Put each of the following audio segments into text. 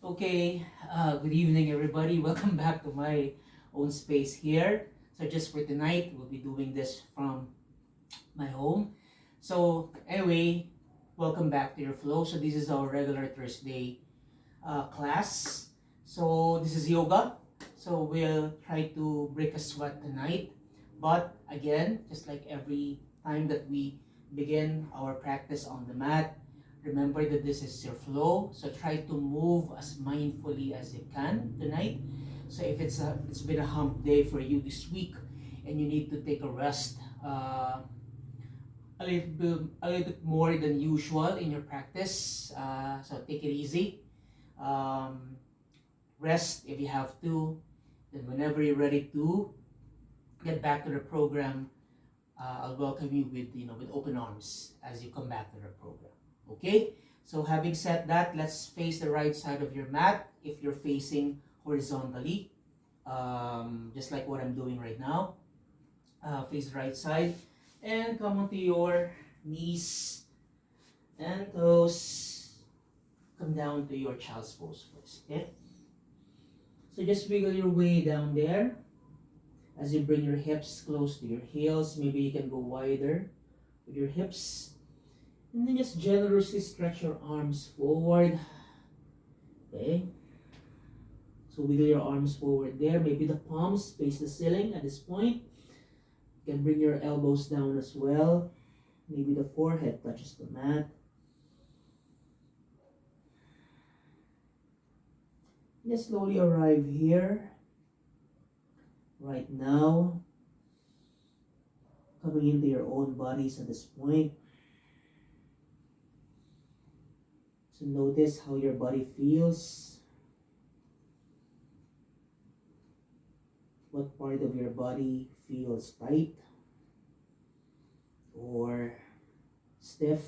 Okay, good evening everybody. Welcome back to my own space here. So just for tonight, we'll be doing this from my home. So anyway, welcome back to your flow. So this is our regular Thursday class. So this is yoga. So we'll try to break a sweat tonight. But again, just like every time that we begin our practice on the mat, remember that this is your flow. So try to move as mindfully as you can tonight. So if it's been a hump day for you this week and you need to take a rest, a little bit more than usual in your practice. So take it easy. Um, Rest if you have to. Then whenever you're ready to get back to the program, I'll welcome you with open arms as you come back to the program. Okay. So having said that, let's face the right side of your mat. If you're facing horizontally, just like what I'm doing right now, face the right side and come onto your knees and toes. Come down to your child's pose first. Okay. So just wiggle your way down there as you bring your hips close to your heels. Maybe you can go wider with your hips. And then just generously stretch your arms forward. Okay. So wiggle your arms forward there. Maybe the palms face the ceiling at this point. You can bring your elbows down as well. Maybe the forehead touches the mat. Just slowly arrive here. Right now. Coming into your own bodies at this point. So notice how your body feels. What part of your body feels tight or stiff?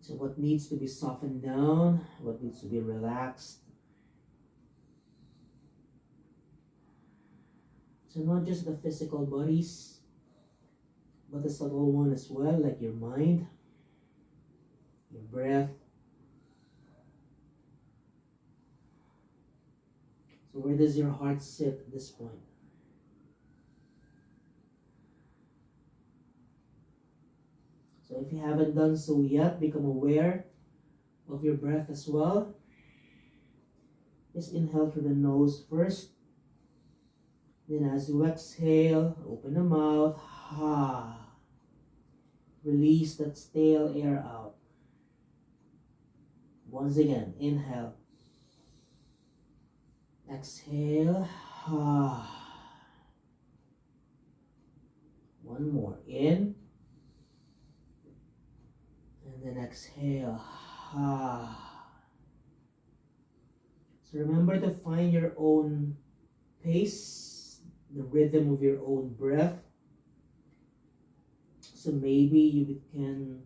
So what needs to be softened down? What needs to be relaxed? So not just the physical bodies, but the subtle one as well, like your mind, your breath. So where does your heart sit at this point? So if you haven't done so yet, become aware of your breath as well. Just inhale through the nose first. Then as you exhale, open the mouth. Release that stale air out. Once again, inhale. Exhale. One more. In. And then exhale. So remember to find your own pace, the rhythm of your own breath. So maybe you can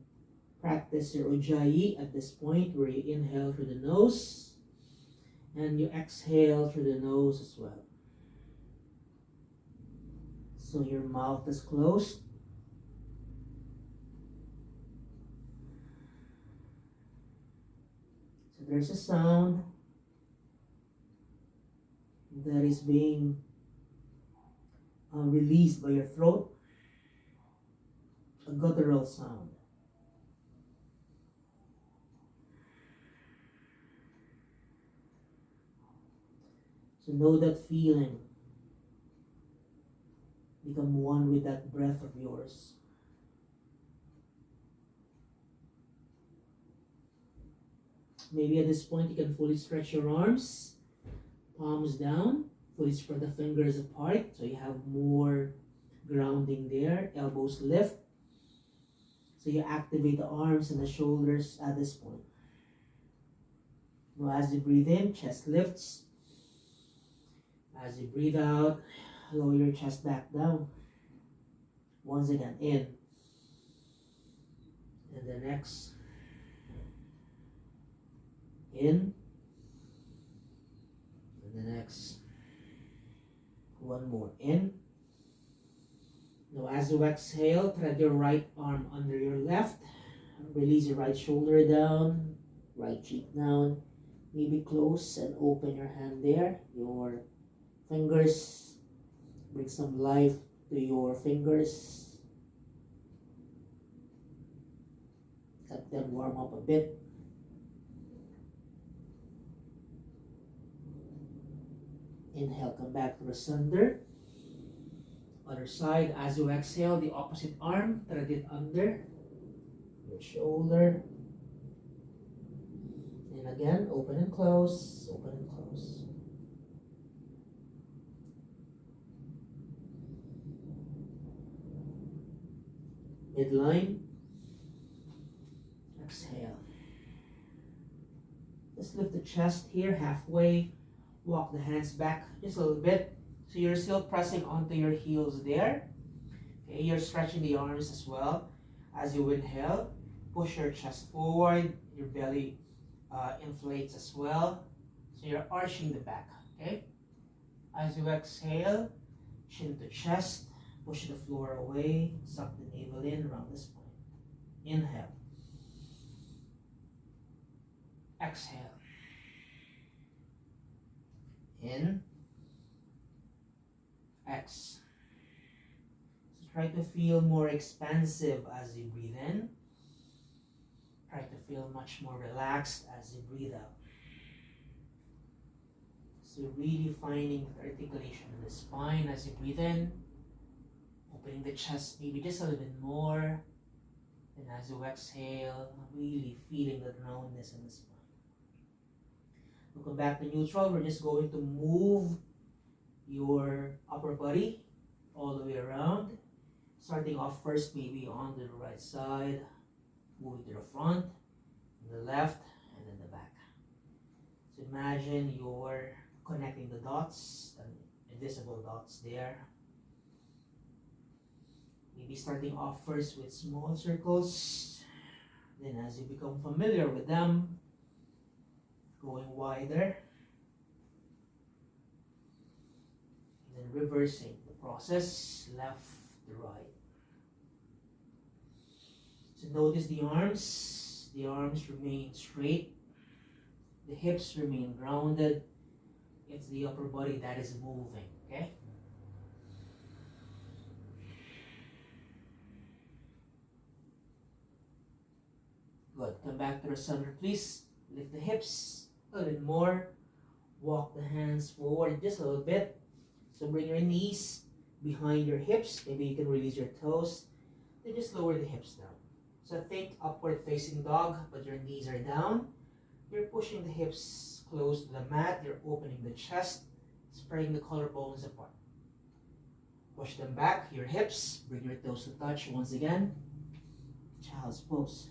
practice your Ujjayi at this point where you inhale through the nose and you exhale through the nose as well. So your mouth is closed. So there's a sound that is being released by your throat, a guttural sound. So know that feeling. Become one with that breath of yours. Maybe at this point you can fully stretch your arms, palms down, fully spread the fingers apart so you have more grounding there. Elbows lift. So you activate the arms and the shoulders at this point. Now as you breathe in, chest lifts. As you breathe out, lower your chest back down. Once again, in. And the next. In. And the next. One more. In. Now as you exhale, thread your right arm under your left. Release your right shoulder down. Right right cheek down. Maybe close and open your hand there. Your fingers, bring some life to your fingers. Let them warm up a bit. Inhale, come back to the center. Other side, as you exhale, the opposite arm, thread it under your shoulder. And again, open and close, open and close. Midline. Exhale. Just lift the chest here halfway. Walk the hands back just a little bit. So you're still pressing onto your heels there. Okay, you're stretching the arms as well. As you inhale, push your chest forward. Your belly inflates as well. So you're arching the back. Okay. As you exhale, chin to chest. Push the floor away. Suck the navel in around the spine. Inhale. Exhale. In. X. So try to feel more expansive as you breathe in. Try to feel much more relaxed as you breathe out. So you're really finding the articulation of the spine as you breathe in. Opening the chest maybe just a little bit more. And as you exhale, really feeling the roundness in the spine. We'll come back to neutral. We're just going to move your upper body all the way around. Starting off first maybe on the right side. Moving to the front, the left, and then the back. So imagine you're connecting the dots, invisible dots there. Maybe starting off first with small circles. Then as you become familiar with them, going wider. Then reversing the process, left to right. So notice the arms remain straight. The hips remain grounded. It's the upper body that is moving, okay? Good, come back to the center, please. Lift the hips a little bit more. Walk the hands forward just a little bit. So bring your knees behind your hips. Maybe you can release your toes. Then just lower the hips down. So think upward facing dog, but your knees are down. You're pushing the hips close to the mat. You're opening the chest, spreading the collarbones apart. Push them back, your hips. Bring your toes to touch once again. Child's pose.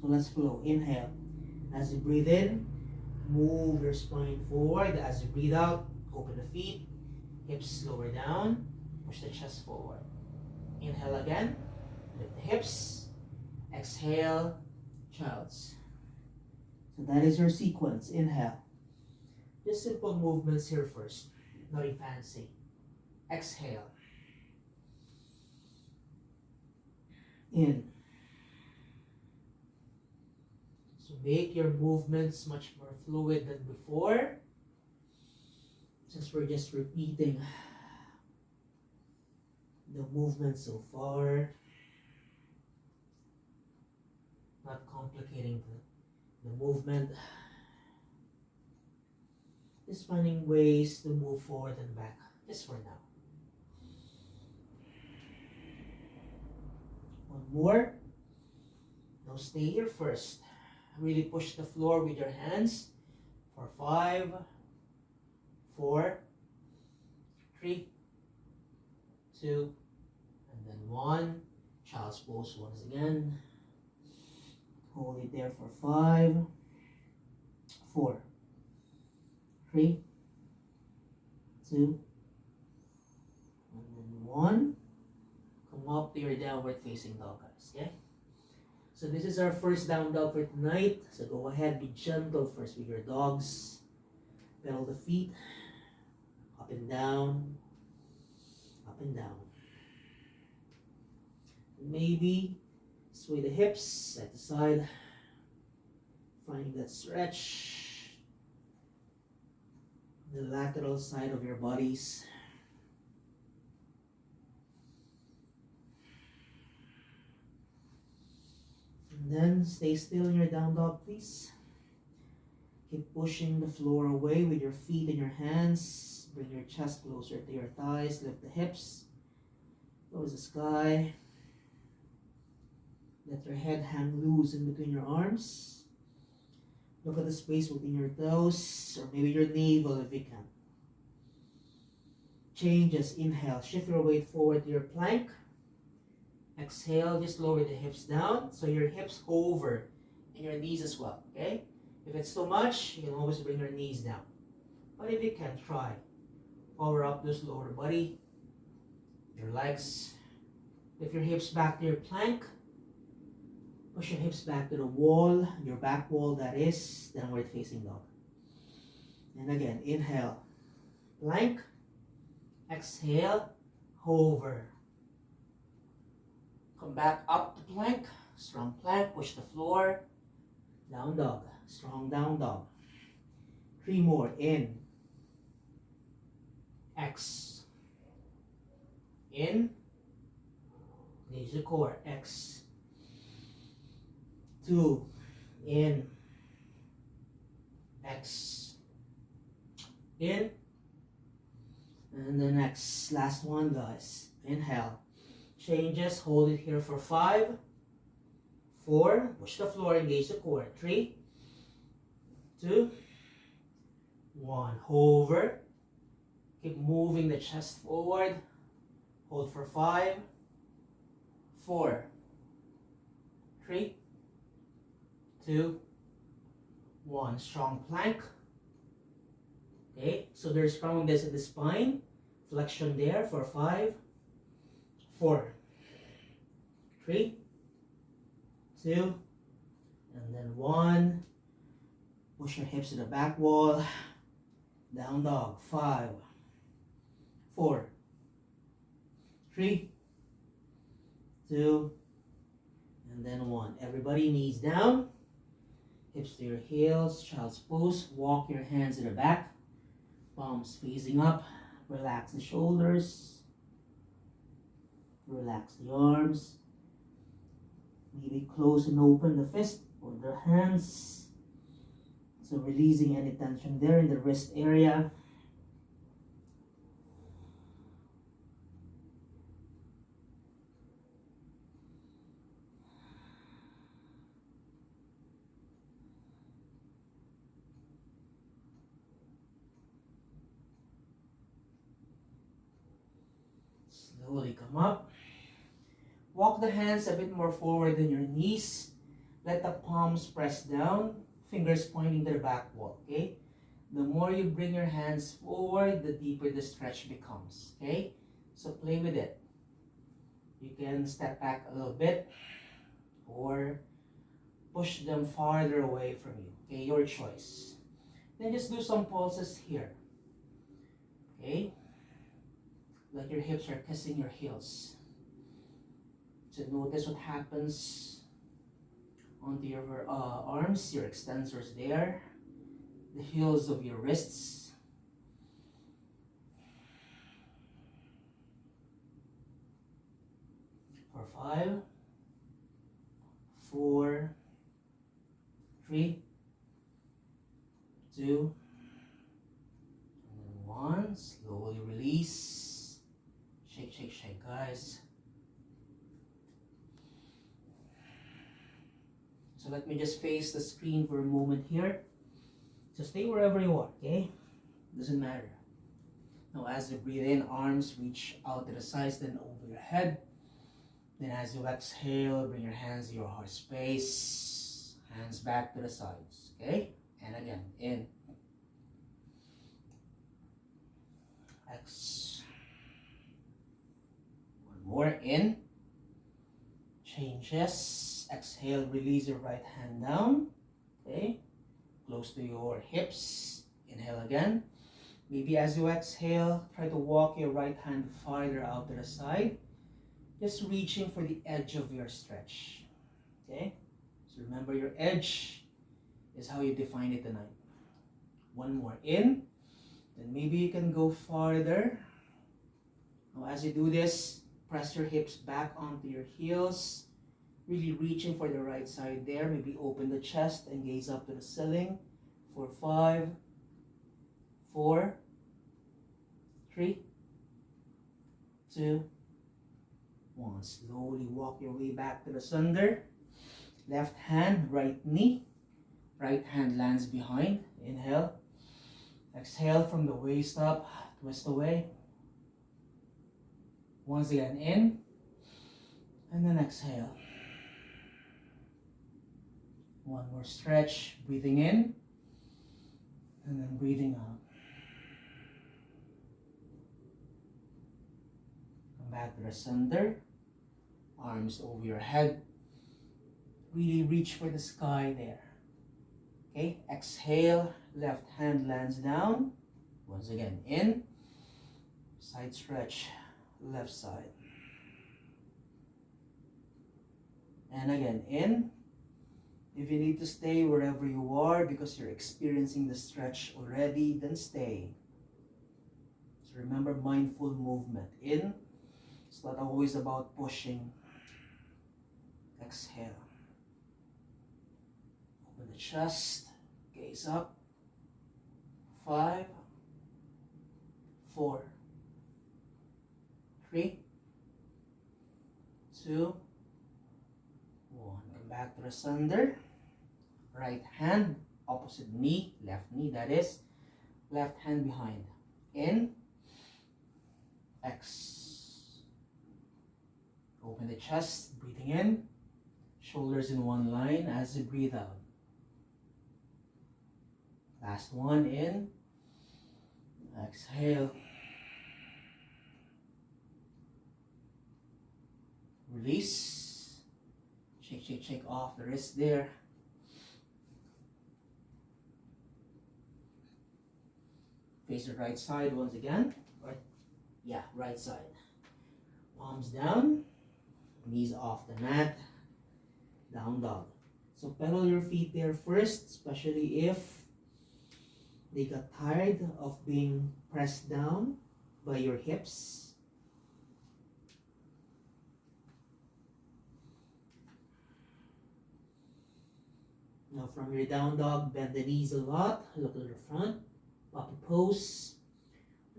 So let's flow. Inhale. As you breathe in, move your spine forward. As you breathe out, open the feet. Hips lower down. Push the chest forward. Inhale again. Lift the hips. Exhale. Child's. So that is your sequence. Inhale. Just simple movements here first. Nothing fancy. Exhale. In. So make your movements much more fluid than before. Since we're just repeating the movement so far. Not complicating the movement. Just finding ways to move forward and back. Just for now. One more. Now stay here first. Really push the floor with your hands for 5, 4, 3, 2, and then 1. Child's pose once again. Hold it there for 5, 4, 3, 2, and then 1. Come up to your downward facing dog, guys. Okay? So this is our first down dog for tonight. So go ahead, be gentle first with your dogs. Pedal the feet. Up and down. Up and down. Maybe sway the hips side to side. finding that stretch. The lateral side of your bodies. And then stay still in your down dog, please. Keep pushing the floor away with your feet and your hands. Bring your chest closer to your thighs. Lift the hips. Towards the sky. Let your head hang loose in between your arms. Look at the space between your toes, or maybe your navel if you can. Changes. Inhale. Shift your weight forward to your plank. Exhale. Just lower the hips down so your hips hover and your knees as well. Okay? If it's too much, you can always bring your knees down. But if you can, try. Power up this lower body, your legs. Lift your hips back to your plank. Push your hips back to the wall, your back wall, that is, downward facing dog. And again, inhale, plank. Exhale, hover. Come back up to plank, strong plank, push the floor. Down dog, strong down dog. 3 more, in. X. In. Engage the core, X. 2. In. X. In. And the next, last one, guys. Inhale. Changes, hold it here for 5. 4, push the floor, engage the core. 3, 2, 1. Hover. Keep moving the chest forward. Hold for 5, 4, 3, 2, 1. Strong plank. Okay, so there's roundness in the spine. Flexion there for 5, 4, 3, 2, and then 1. Push your hips to the back wall. Down dog. 5, 4, 3, 2, and then 1. Everybody knees down. Hips to your heels. Child's pose. Walk your hands to the back. Palms facing up. Relax the shoulders. Relax the arms. Maybe close and open the fist or the hands. So releasing any tension there in the wrist area. Slowly come up. Walk the hands a bit more forward than your knees. Let the palms press down, fingers pointing to the back wall, okay? The more you bring your hands forward, the deeper the stretch becomes, okay? So play with it. You can step back a little bit or push them farther away from you, okay? Your choice. Then just do some pulses here, okay? Like your hips are kissing your heels. So notice what happens onto your arms, your extensors there, the heels of your wrists. For 5, 4, 3, 2, and then 1. Slowly release. Shake, shake, shake, guys. So let me just face the screen for a moment here. So stay wherever you are, okay? Doesn't matter. Now as you breathe in, arms reach out to the sides, then over your head. Then as you exhale, bring your hands to your heart space. Hands back to the sides, okay? And again, in. X. One more, in. Changes. Exhale, release your right hand down, okay? Close to your hips. Inhale again. Maybe as you exhale, try to walk your right hand farther out to the side. Just reaching for the edge of your stretch, okay? So remember your edge is how you define it tonight. One more in, then maybe you can go farther. Now as you do this, press your hips back onto your heels, really reaching for the right side there. Maybe open the chest and gaze up to the ceiling for 5, 4, 3, 2, 1. Slowly walk your way back to the center. Left hand, right knee. Right hand lands behind. Inhale. Exhale from the waist up. Twist away. Once again, in. And then exhale. One more stretch. Breathing in. And then breathing out. Come back to the center. Arms over your head. Really reach for the sky there. Okay, exhale, left hand lands down. Once again, in. Side stretch, left side. And again, in. If you need to stay wherever you are because you're experiencing the stretch already, then stay. So remember, mindful movement. In. It's not always about pushing. Exhale. Open the chest, gaze up. 5, 4, 3, 2, 1. Come back to the center. Right hand, opposite knee, left knee that is. Left hand behind. In. X. Open the chest, breathing in. Shoulders in one line as you breathe out. Last one, in. Exhale. Release. Shake off the wrist there. Face the right side once again. Right side. Palms down. Knees off the mat. Down dog. So pedal your feet there first, especially if they got tired of being pressed down by your hips. Now from your down dog, bend the knees a lot, look to the front, puppy pose.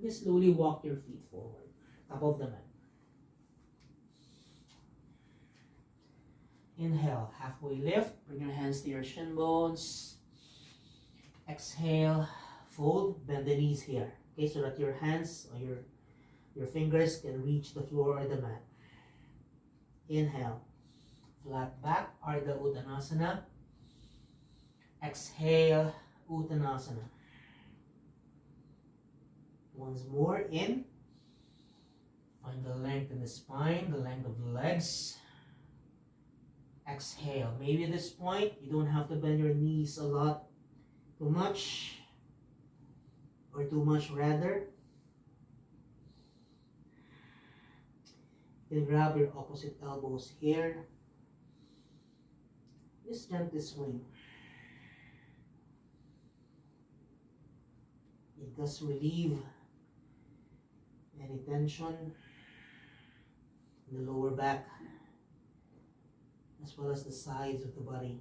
Just slowly walk your feet forward, top of the mat. Inhale, halfway lift, bring your hands to your shin bones. Exhale, fold, bend the knees here, okay, so that your hands or your fingers can reach the floor or the mat. Inhale, flat back, Ardha Uttanasana. Exhale, Uttanasana. Once more, in. Find the length in the spine, the length of the legs. Exhale. Maybe at this point, you don't have to bend your knees a lot, too much, or too much rather. You can grab your opposite elbows here. Just gently swing. It does relieve any tension in the lower back as well as the sides of the body.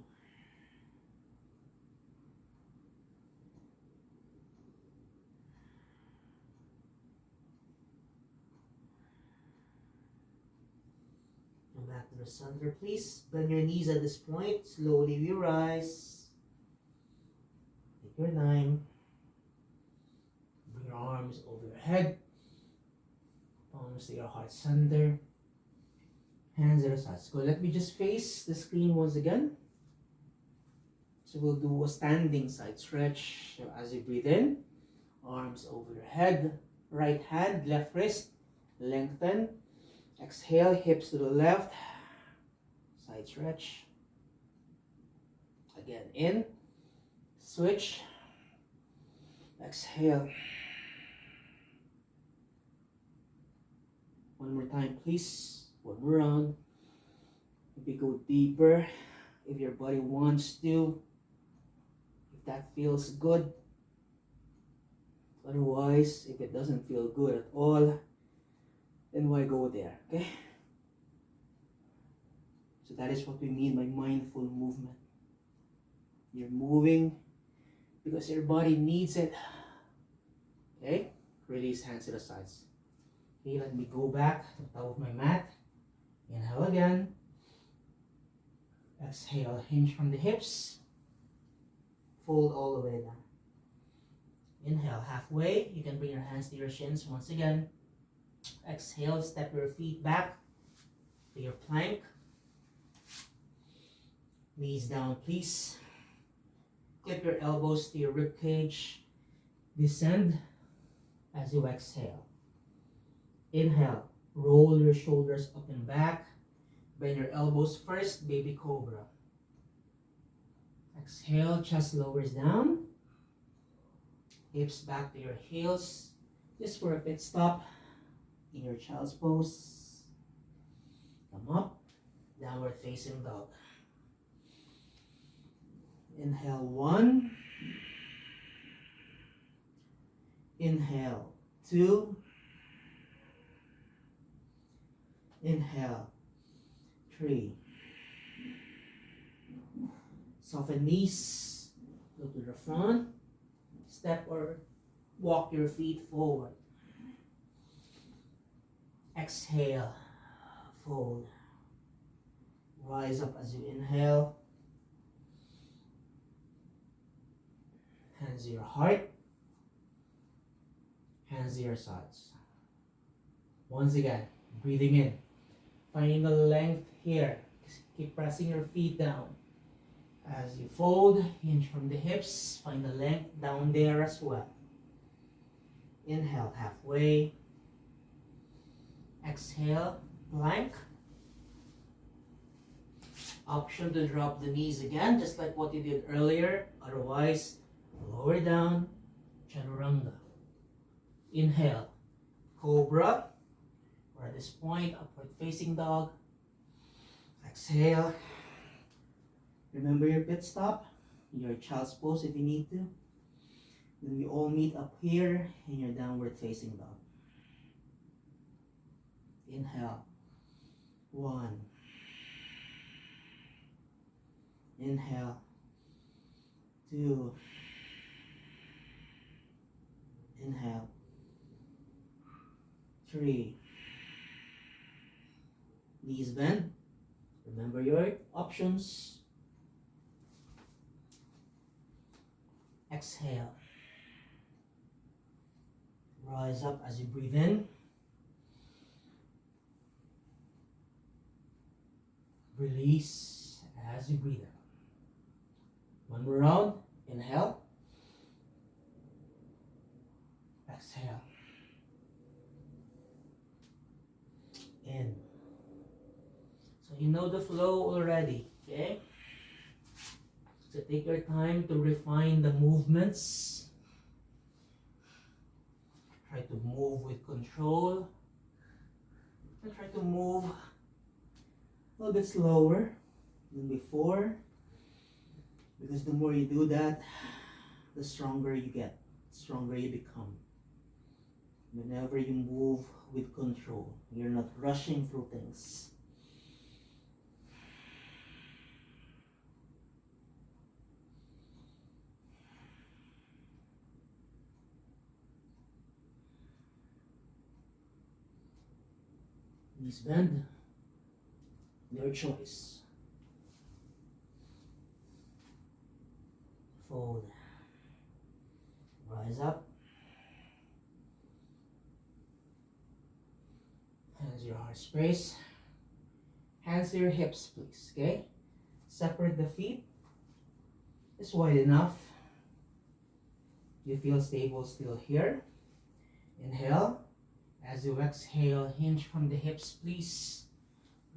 Come back to the center, please. Bend your knees at this point. Slowly we rise. Take your time. Bring your arms over your head. Palms to your heart center. Hands at the sides. Go. Let me just face the screen once again. So we'll do a standing side stretch. So as you breathe in, arms over your head. Right hand, left wrist, lengthen. Exhale, hips to the left. Side stretch. Again, in. Switch. Exhale. One more time, please. One more round. Maybe go deeper if your body wants to. that feels good. Otherwise, if it doesn't feel good at all, then why go there, okay? So that is what we mean by mindful movement. You're moving because your body needs it. Okay? Release hands to the sides. Okay, let me go back to the top of my mat. Inhale again. Exhale, hinge from the hips. Fold all the way down. Inhale, halfway. You can bring your hands to your shins once again. Exhale, step your feet back to your plank. Knees down, please. Clip your elbows to your rib cage. Descend as you exhale. Inhale, roll your shoulders up and back. Bend your elbows first, baby cobra. Exhale, chest lowers down. Hips back to your heels. Just for a pit stop in your child's pose. Come up, downward facing dog. Inhale, 1. Inhale, 2. Inhale, 3. Soften knees, look to the front. Step or walk your feet forward. Exhale, fold. Rise up as you inhale. Hands to your heart. Hands to your sides. Once again, breathing in. Finding the length here. Keep pressing your feet down. As you fold, hinge from the hips. Find the length down there as well. Inhale, halfway. Exhale, plank. Option to drop the knees again, just like what you did earlier. Otherwise, lower down, chaturanga. Inhale, cobra. Or at this point, upward facing dog. Exhale. Remember your pit stop, your child's pose if you need to. Then we all meet up here in your downward facing dog. Inhale. 1. Inhale. 2. Inhale. 3. Knees bend. Remember your options. Exhale. Rise up as you breathe in. Release as you breathe out. One more round. Inhale. Exhale. In. So you know the flow already, okay? So take your time to refine the movements. Try to move with control. And try to move a little bit slower than before. Because the more you do that, the stronger you get, stronger you become. Whenever you move with control, you're not rushing through things. Knees bend, your choice. Fold, rise up, hands to your heart space, hands to your hips please, okay? Separate the feet, it's wide enough. You feel stable still here. Inhale. As you exhale, hinge from the hips, please.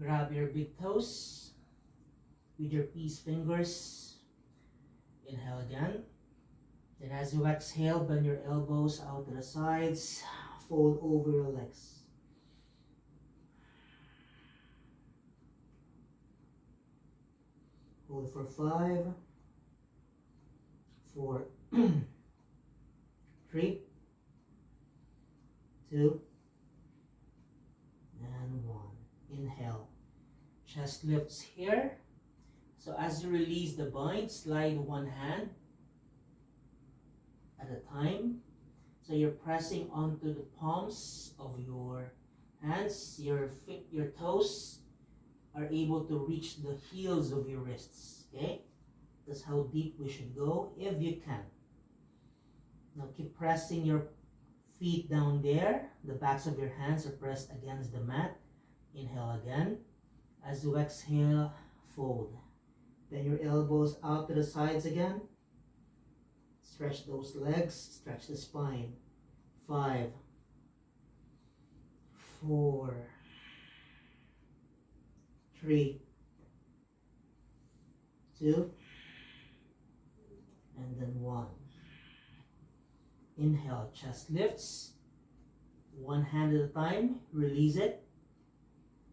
Grab your big toes with your peace fingers. Inhale again. Then as you exhale, bend your elbows out to the sides. Fold over your legs. Hold for 5, 4, 3, 2, and 1. Inhale. Chest lifts here. So as you release the bind, slide one hand at a time. So you're pressing onto the palms of your hands. Your toes are able to reach the heels of your wrists. Okay? That's how deep we should go if you can. Now keep pressing your feet down there. The backs of your hands are pressed against the mat. Inhale again. As you exhale, fold. Then your elbows out to the sides again. Stretch those legs, stretch the spine. 5, 4, 3, 2, and then 1. Inhale, chest lifts. One hand at a time, release it.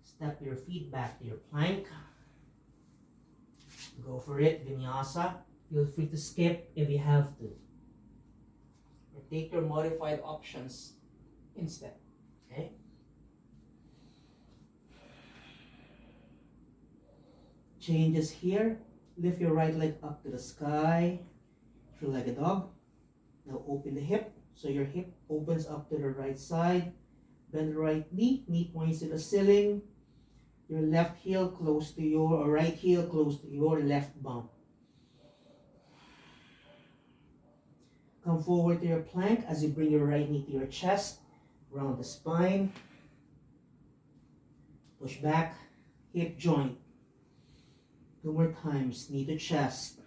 Step your feet back to your plank. Go for it, vinyasa. Feel free to skip if you have to. Or take your modified options instead. Okay? Changes here. Lift your right leg up to the sky. Feel like a dog. Now open the hip. So your hip opens up to the right side. Bend the right knee. Knee points to the ceiling. Your left heel close to your, or right heel close to your left bum. Come forward to your plank as you bring your right knee to your chest. Round the spine. Push back. Hip joint. 2 more times. Knee to chest.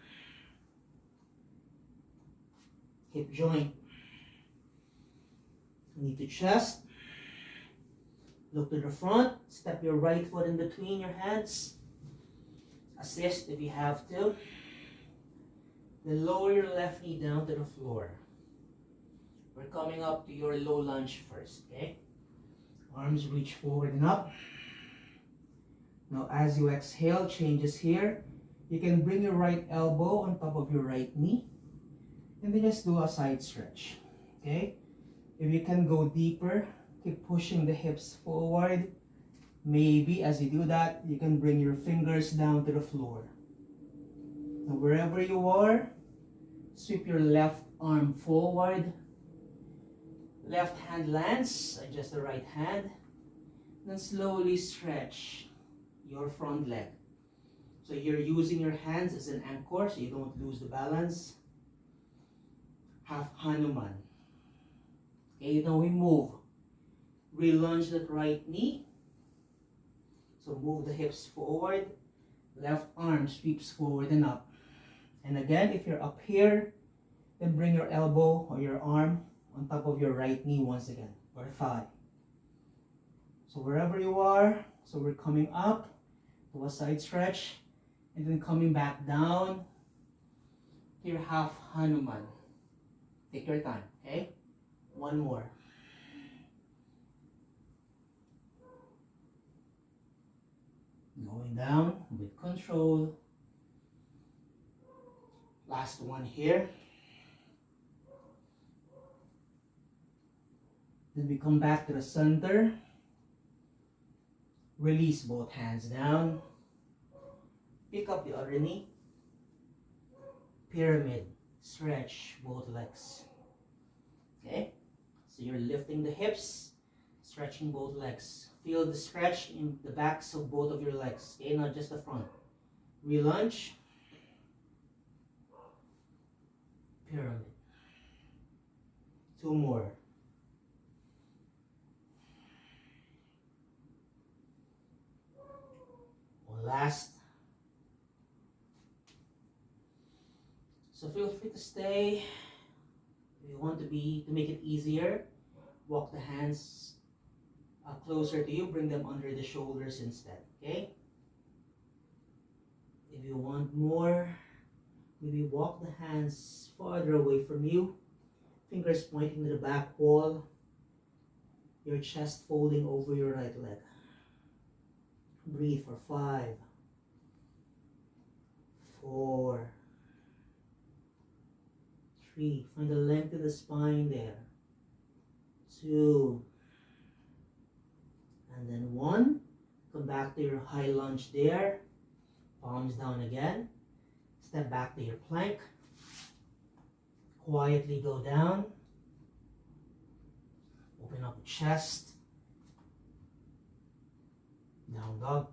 Hip joint. Knee to chest. Look to the front. Step your right foot in between your hands. Assist if you have to. Then lower your left knee down to the floor. We're coming up to your low lunge first, okay? Arms reach forward and up. Now as you exhale, changes here. You can bring your right elbow on top of your right knee. And then just do a side stretch, okay? If you can go deeper, keep pushing the hips forward. Maybe as you do that, you can bring your fingers down to the floor. Now wherever you are, sweep your left arm forward. Left hand lands, adjust the right hand. Then slowly stretch your front leg. So you're using your hands as an anchor so you don't lose the balance. Half Hanuman. Okay, now we move. Relunge that right knee. So move the hips forward. Left arm sweeps forward and up. And again, if you're up here, then bring your elbow or your arm on top of your right knee once again, or thigh. So wherever you are, so we're coming up to a side stretch, and then coming back down to your half Hanuman. Take your time, okay? One more. Going down with control. Last one here. Then we come back to the center. Release both hands down. Pick up the other knee. Pyramid. Stretch both legs. Okay? So you're lifting the hips, stretching both legs. Feel the stretch in the backs of both of your legs. Okay? Not just the front. Relunge. Pyramid. 2 more. One last. So feel free to stay. If you want to make it easier, walk the hands closer to you. Bring them under the shoulders instead. Okay? If you want more, maybe walk the hands farther away from you. Fingers pointing to the back wall. Your chest folding over your right leg. Breathe for 5, 4, 3. Find the length of the spine there. 2. And then 1. Come back to your high lunge there. Palms down again. Step back to your plank. Quietly go down. Open up the chest. Down dog.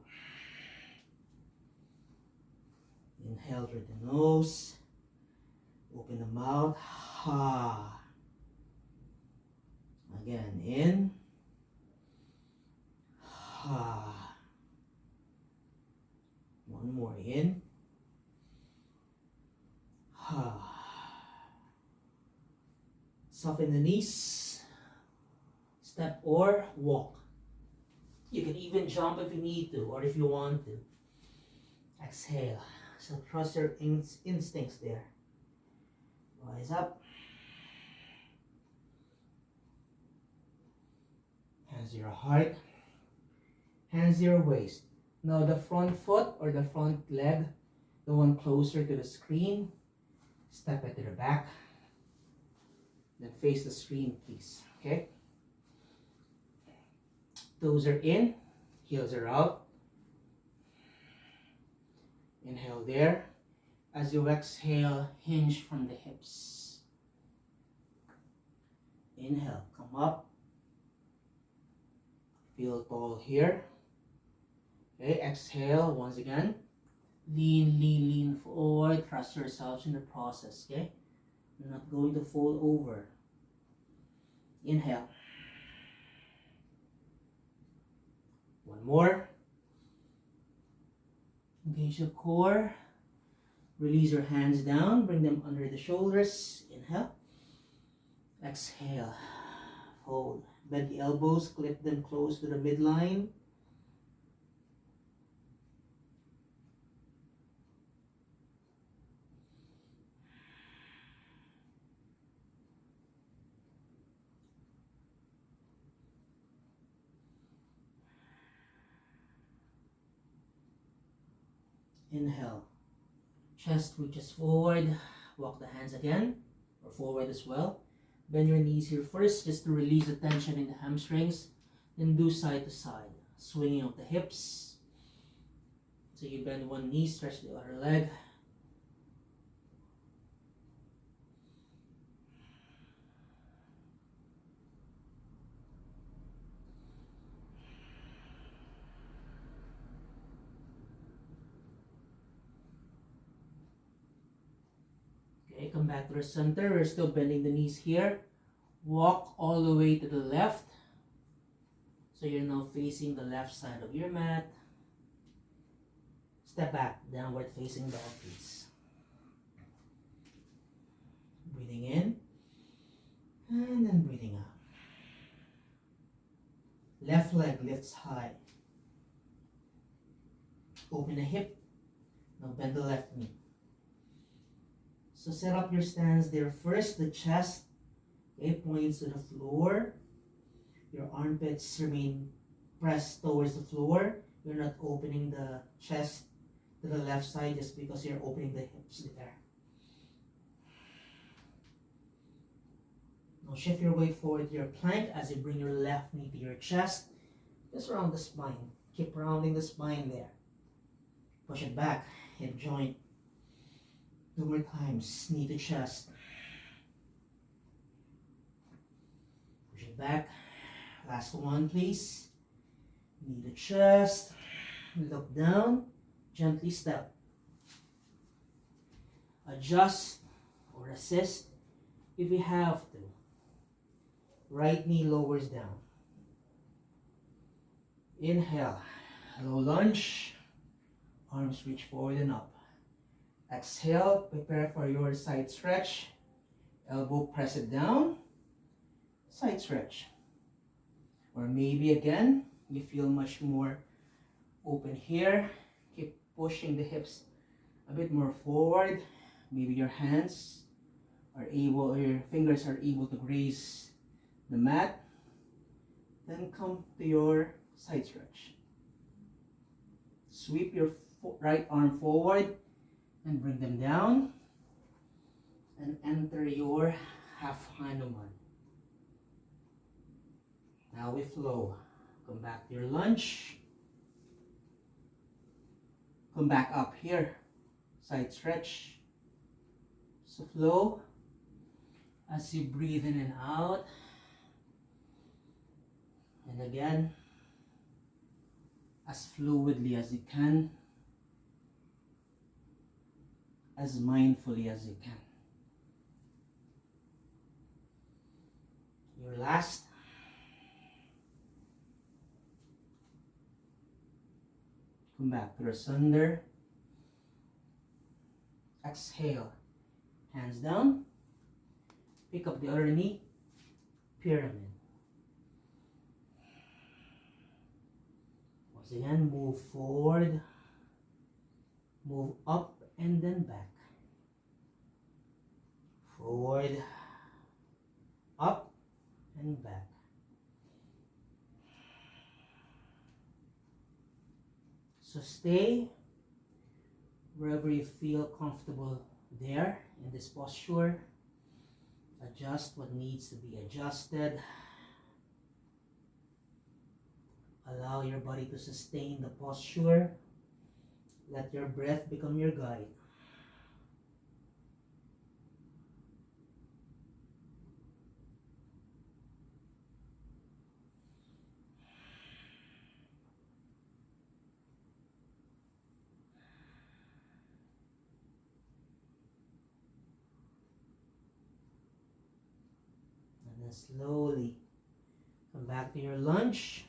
Inhale through the nose. Open the mouth. Ha. Again, in. Ha. One more in. Ha. Soften the knees. Step or walk. You can even jump if you need to or if you want to. Exhale. So trust your instincts there. Rise up. Hands to your heart. Hands to your waist. Now the front foot or the front leg, the one closer to the screen, step it to the back. Then face the screen, please. Okay? Toes are in, heels are out. Inhale there. As you exhale, hinge from the hips. Inhale, come up. Feel tall here. Okay, exhale once again. Lean, lean, lean forward. Trust yourselves in the process, okay? You're not going to fall over. Inhale. One more. Engage the core. Release your hands down. Bring them under the shoulders. Inhale. Exhale. Fold. Bend the elbows. Clip them close to the midline. Inhale. Chest reaches forward. Walk the hands again, or forward as well. Bend your knees here first, just to release the tension in the hamstrings. Then do side to side, swinging of the hips. So you bend one knee, stretch the other leg. Okay, come back to the center. We're still bending the knees here. Walk all the way to the left. So you're now facing the left side of your mat. Step back, downward facing dog, please. Breathing in. And then breathing out. Left leg lifts high. Open the hip. Now bend the left knee. So set up your stance there first. The chest, okay, points to the floor. Your armpits remain pressed towards the floor. You're not opening the chest to the left side just because you're opening the hips there. Now shift your weight forward to your plank as you bring your left knee to your chest. Just round the spine. Keep rounding the spine there. Push it back, hip joint. 2 more times, knee to chest. Push it back. Last one, please. Knee to chest. Look down. Gently step. Adjust or assist if you have to. Right knee lowers down. Inhale. Low lunge. Arms reach forward and up. Exhale. Prepare for your side stretch. Elbow press it down. Side stretch. Or maybe again, you feel much more open here. Keep pushing the hips a bit more forward. Maybe your hands are able, or your fingers are able to graze the mat. Then come to your side stretch. Sweep your right arm forward and bring them down. and enter your half Hanuman. Now we flow. Come back to your lunge. Come back up here. Side stretch. So flow as you breathe in and out. And again, as fluidly as you can, as mindfully as you can. Your last. Come back to asunder. Exhale. Hands down. Pick up the other knee. Pyramid. Once again, move forward. Move up and then back. Forward. Up and back. So stay wherever you feel comfortable there in this posture. Adjust what needs to be adjusted. Allow your body to sustain the posture. Let your breath become your guide. And then slowly come back to your lunge.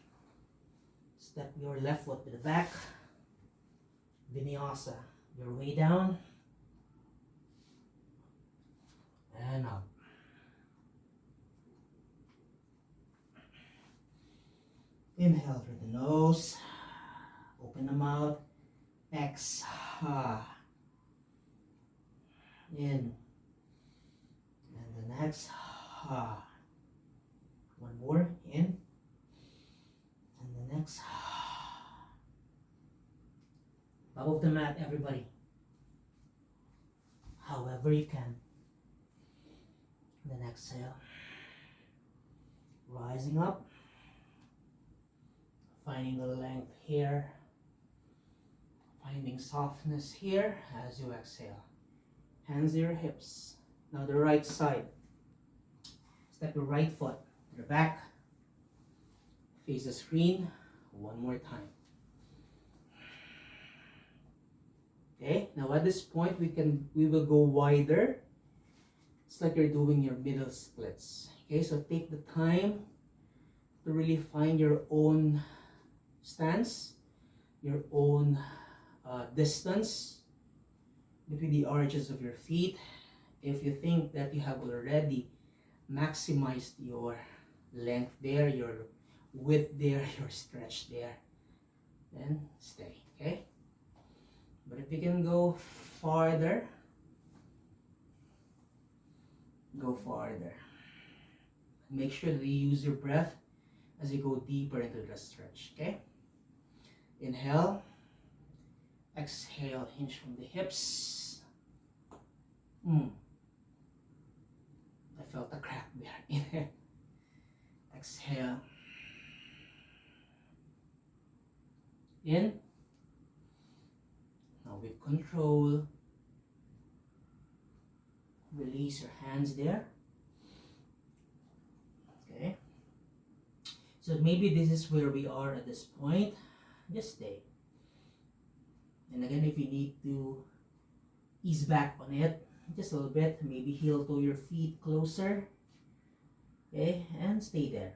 Step your left foot to the back. Vinyasa. Your way down. And up. Inhale through the nose. Open the mouth. Exhale. In. And then exhale. One more. In. And then exhale. Top of the mat, everybody. However you can. Then exhale. Rising up. Finding the length here. Finding softness here as you exhale. Hands to your hips. Now the right side. Step your right foot to the back. Face the screen. One more time. Okay, now at this point we will go wider. It's like you're doing your middle splits. Okay, so take the time to really find your own stance, your own distance between the arches of your feet. If you think that you have already maximized your length there, your width there, your stretch there, then stay, okay? But if you can go farther, go farther. Make sure that you use your breath as you go deeper into the stretch, okay? Inhale. Exhale, hinge from the hips. I felt a crack there. Inhale. Exhale. In. Now with control, release your hands there. Okay. So maybe this is where we are at this point. Just stay. And again, if you need to ease back on it just a little bit, maybe heel to your feet closer. Okay, and stay there.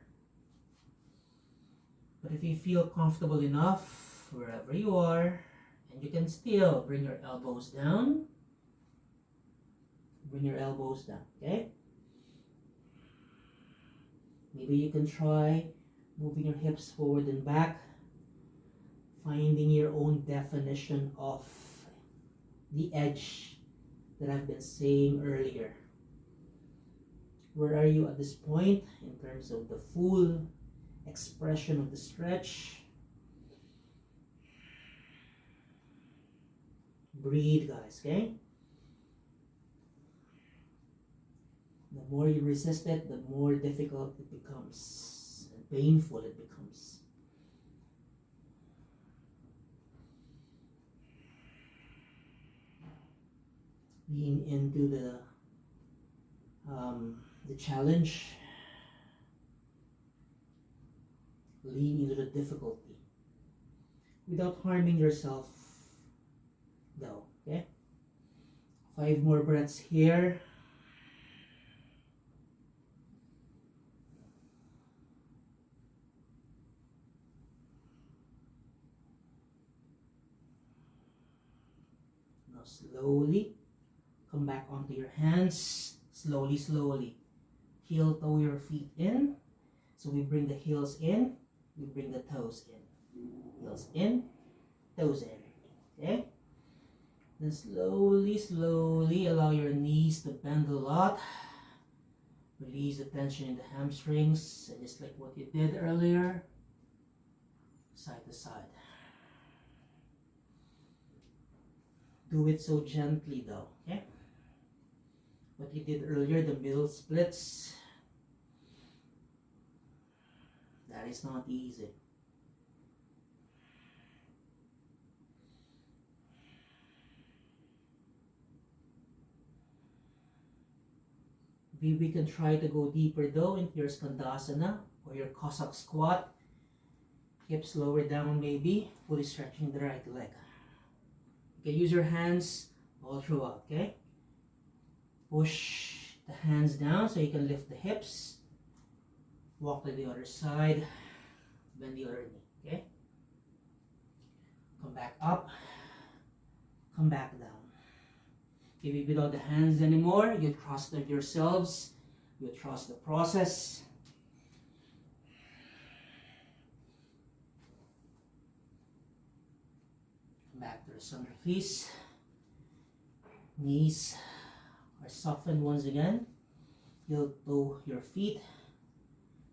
But if you feel comfortable enough wherever you are, and you can still bring your elbows down. Bring your elbows down, okay? Maybe you can try moving your hips forward and back, finding your own definition of the edge that I've been saying earlier. Where are you at this point in terms of the full expression of the stretch? Breathe, guys, okay? more you resist it, the more difficult it becomes and painful it becomes. Lean into the challenge. Lean into the difficulty without harming yourself though. Okay, 5 more breaths here. Now slowly come back onto your hands. Slowly, slowly. Heel toe your feet in. So we bring the heels in, we bring the toes in. Heels in, toes in. Okay? Then slowly, slowly allow your knees to bend a lot. Release the tension in the hamstrings, and just like what you did earlier, side to side. Do it so gently though, okay? What you did earlier, the middle splits, that is not easy. We can try to go deeper though into your Skandasana or your Cossack squat. Hips lower down maybe, fully stretching the right leg. You can use your hands all throughout, okay? Push the hands down so you can lift the hips. Walk to the other side, bend the other knee, okay? Come back up, come back down. Maybe without the hands anymore, you trust yourselves, you trust the process. Come back to the center, please. Knees are softened once again. Heel toe your feet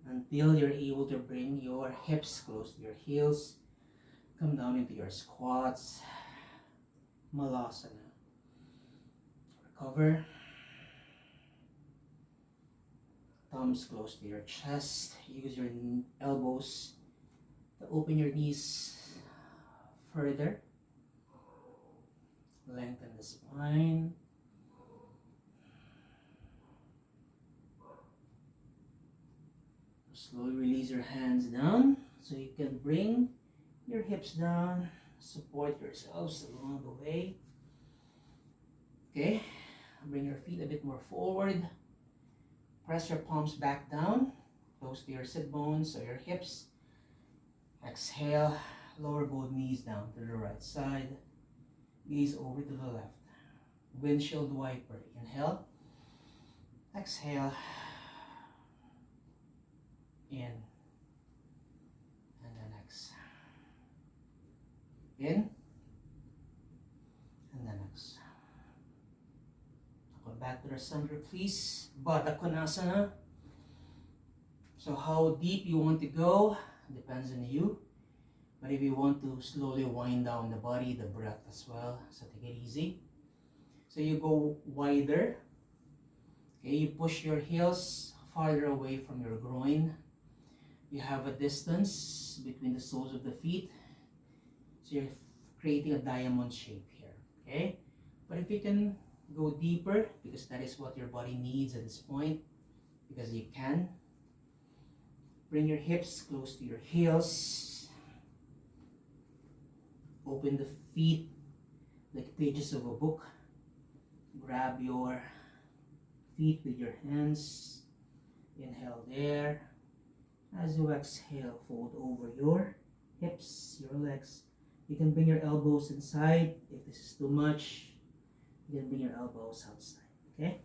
until you're able to bring your hips close to your heels. Come down into your squats. Malasana. Recover. Thumbs close to your chest. Use your elbows to open your knees further. Lengthen the spine. Slowly release your hands down so you can bring your hips down. Support yourselves along the way. Okay, bring your feet a bit more forward. Press your palms back down, close to your sit bones or your hips. Exhale, lower both knees down to the right side. Gaze over to the left. Windshield wiper. Inhale. Exhale. In. And then exhale. In. And then exhale. Come back to the center, please. Baddha Konasana. So how deep you want to go depends on you. But if you want to slowly wind down the body, the breath as well, so take it easy. So you go wider. Okay, you push your heels farther away from your groin. You have a distance between the soles of the feet. So you're creating a diamond shape here. Okay? But if you can go deeper, because that is what your body needs at this point, because you can, bring your hips close to your heels. Open the feet like pages of a book. Grab your feet with your hands. Inhale there. As you exhale, fold over your hips, your legs. You can bring your elbows inside. If this is too much, you can bring your elbows outside. Okay?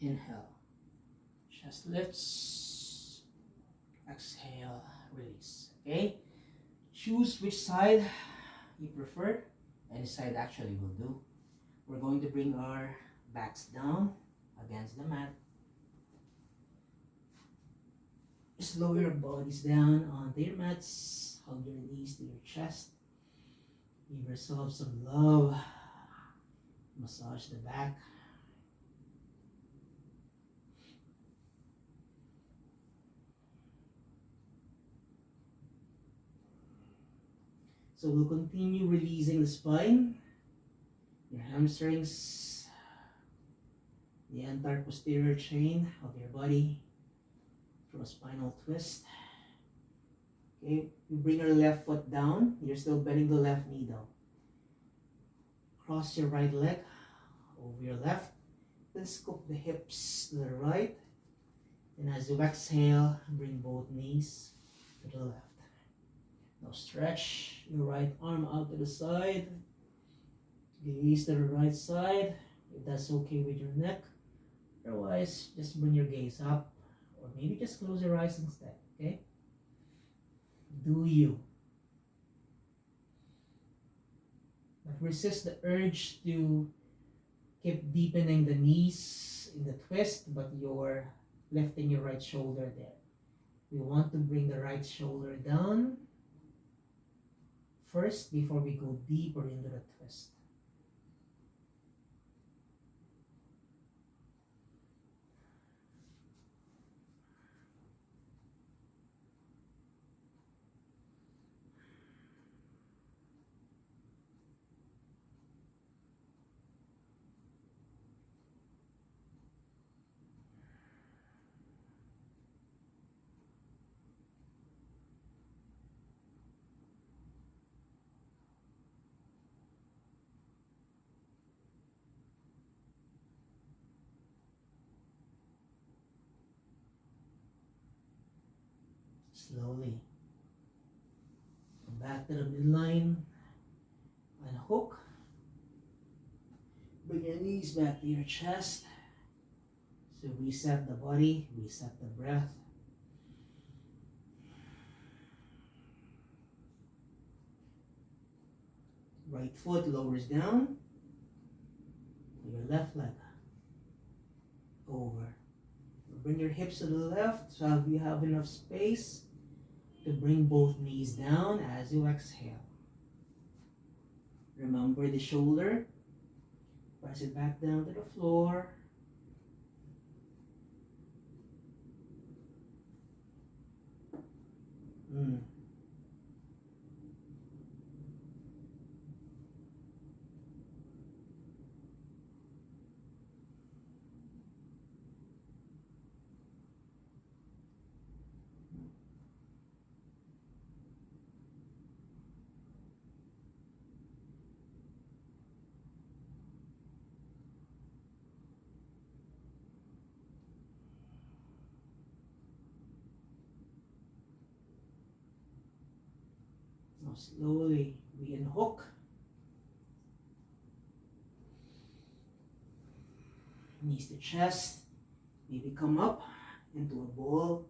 Inhale, chest lifts. Exhale, release. Okay? Choose which side you prefer. Any side actually will do. We're going to bring our backs down against the mat. Just lower your bodies down onto your mats. Hug your knees to your chest. Give yourself some love. Massage the back. So we'll continue releasing the spine, your hamstrings, the entire posterior chain of your body through a spinal twist. Okay, you bring your left foot down. You're still bending the left knee down. Cross your right leg over your left. Then scoop the hips to the right. And as you exhale, bring both knees to the left. Now stretch your right arm out to the side. Gaze to the right side, if that's okay with your neck. Otherwise, just bring your gaze up, or maybe just close your eyes instead, okay? Do you. But resist the urge to keep deepening the knees in the twist, but you're lifting your right shoulder there. We want to bring the right shoulder down first before we go deeper into the twist. Slowly. Come back to the midline. Unhook. Bring your knees back to your chest. So reset the body, reset the breath. Right foot lowers down. Your left leg over. Bring your hips to the left so you have enough space to bring both knees down as you exhale. Remember the shoulder. Press it back down to the floor. Now slowly we unhook. Knees to chest. Maybe come up into a ball.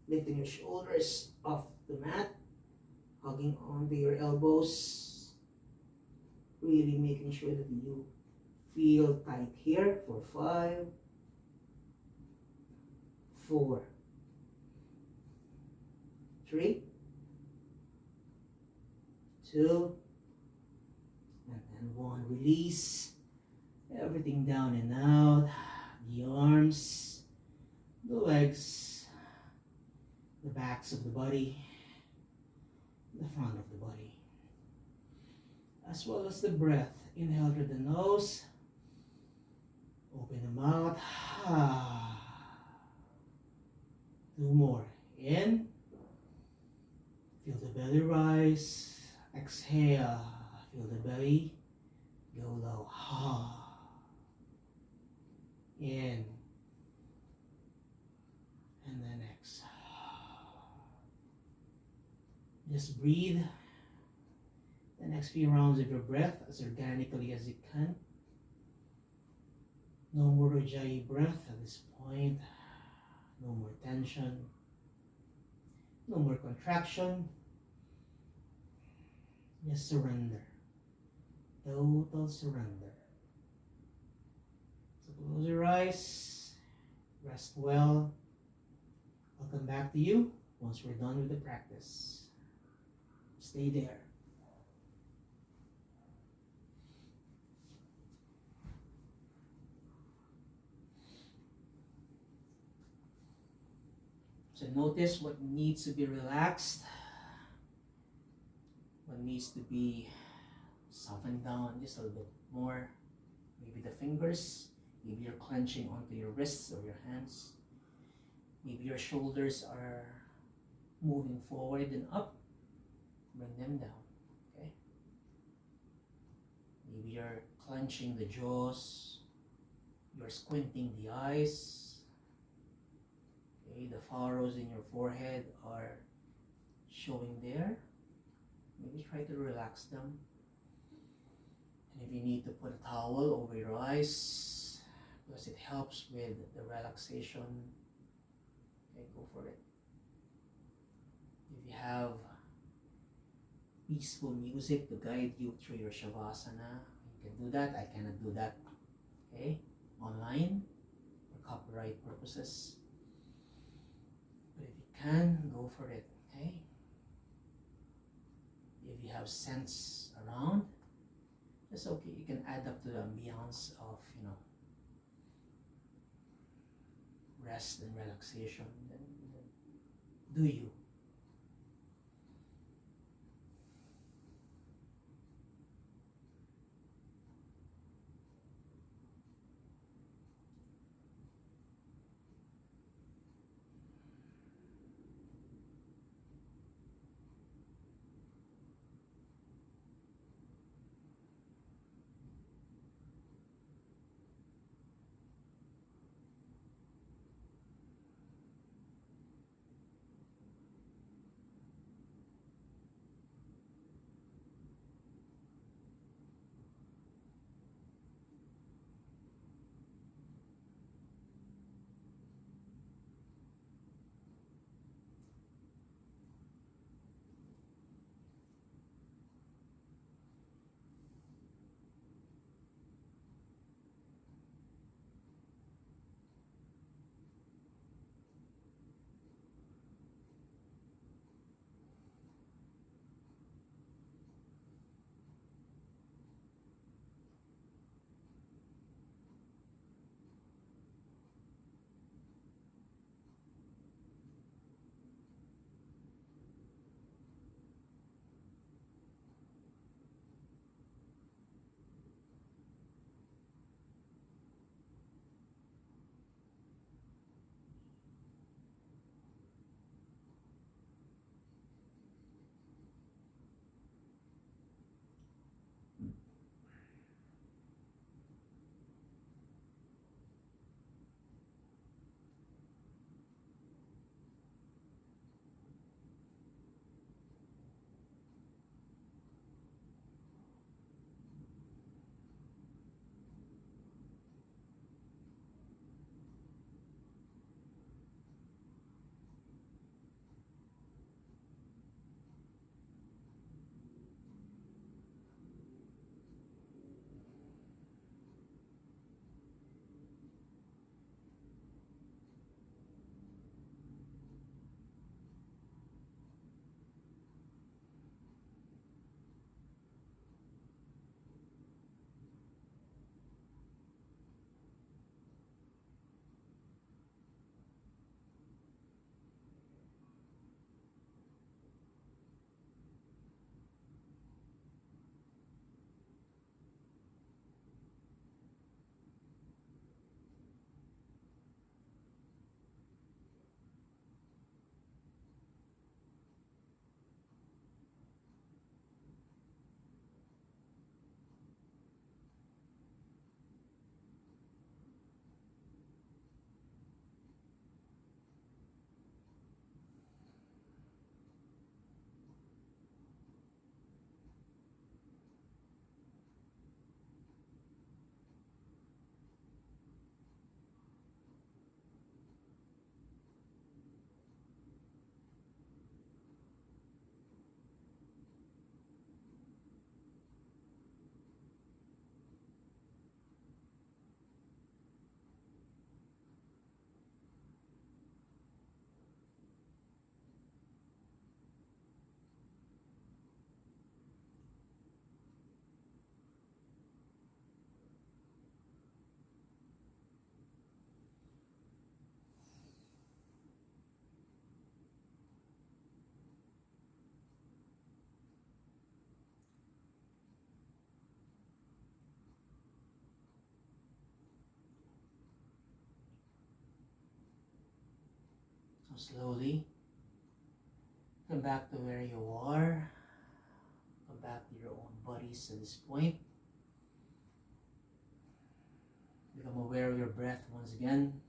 Lifting your shoulders off the mat. Hugging onto your elbows. Really making sure that you feel tight here for 5, 4, 3, 2, and then 1. Release everything down and out. The arms, the legs, the backs of the body, the front of the body, as well as the breath. Inhale through the nose, open the mouth. 2 more. In, feel the belly rise. Exhale, feel the belly go low. In, and then exhale. Just breathe the next few rounds of your breath as organically as you can. No more Ujjayi breath at this point. No more tension. No more contraction. Just surrender. Total surrender. So close your eyes. Rest well. I'll come back to you once we're done with the practice. Stay there. So notice what needs to be relaxed, what needs to be softened down just a little bit more. Maybe the fingers, maybe you're clenching onto your wrists or your hands. Maybe your shoulders are moving forward and up. Bring them down, okay? Maybe you're clenching the jaws, you're squinting the eyes. Okay, the furrows in your forehead are showing there. Maybe try to relax them. And if you need to put a towel over your eyes, because it helps with the relaxation, okay, go for it. If you have peaceful music to guide you through your Shavasana, you can do that. I cannot do that, okay, online for copyright purposes. But if you can, go for it, okay? If you have scents around, that's okay. You can add up to the ambiance of, rest and relaxation. Then do you. slowly come back to where you are. Come back to your own bodies at this point. Become aware of your breath once again.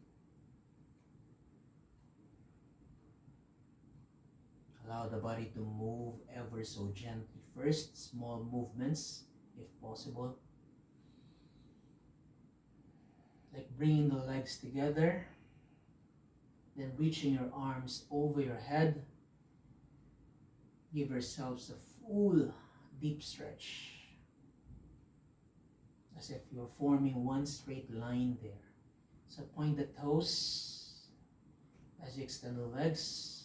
Allow the body to move ever so gently first, small movements if possible. Like bringing the legs together, then reaching your arms over your head. Give yourselves a full deep stretch, as if you're forming one straight line there. So point the toes as you extend the legs.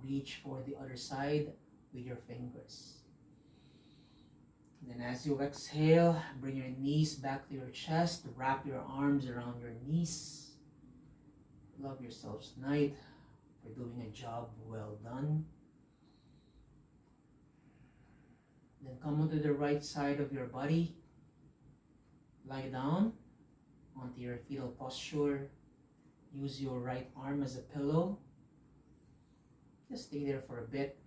Reach for the other side with your fingers. And then as you exhale, bring your knees back to your chest. Wrap your arms around your knees. Love yourselves tonight for doing a job well done. Then come onto the right side of your body. Lie down onto your fetal posture. Use your right arm as a pillow. Just stay there for a bit.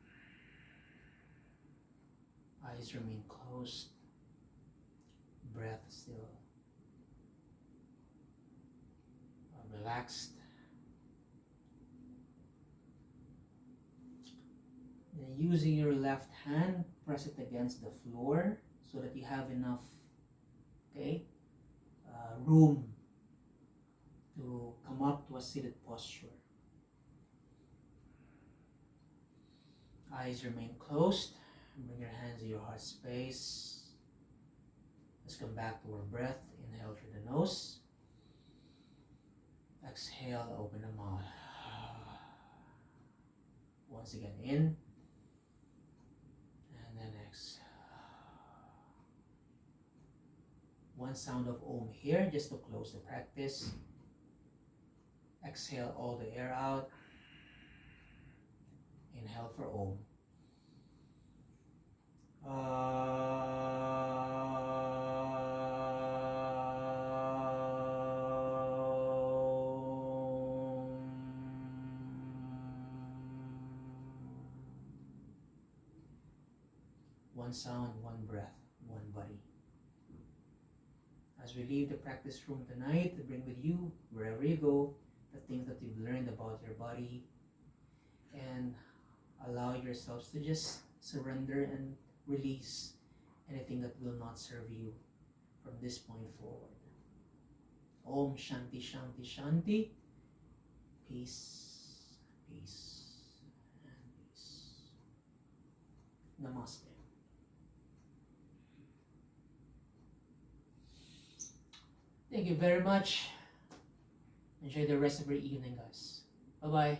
Eyes remain closed. Breath still relaxed. Then using your left hand, press it against the floor so that you have enough room to come up to a seated posture. Eyes remain closed. Bring your hands to your heart space. Let's come back to our breath. Inhale through the nose. Exhale, open the mouth. Once again, in. And then exhale. One sound of Om here, just to close the practice. Exhale all the air out. Inhale for Om. One sound, one breath, one body. As we leave the practice room tonight, bring with you, wherever you go, the things that you've learned about your body, and allow yourselves to just surrender and release anything that will not serve you from this point forward. Om Shanti Shanti Shanti. Peace, peace, and peace. Namaste. Thank you very much. Enjoy the rest of your evening, guys. Bye-bye.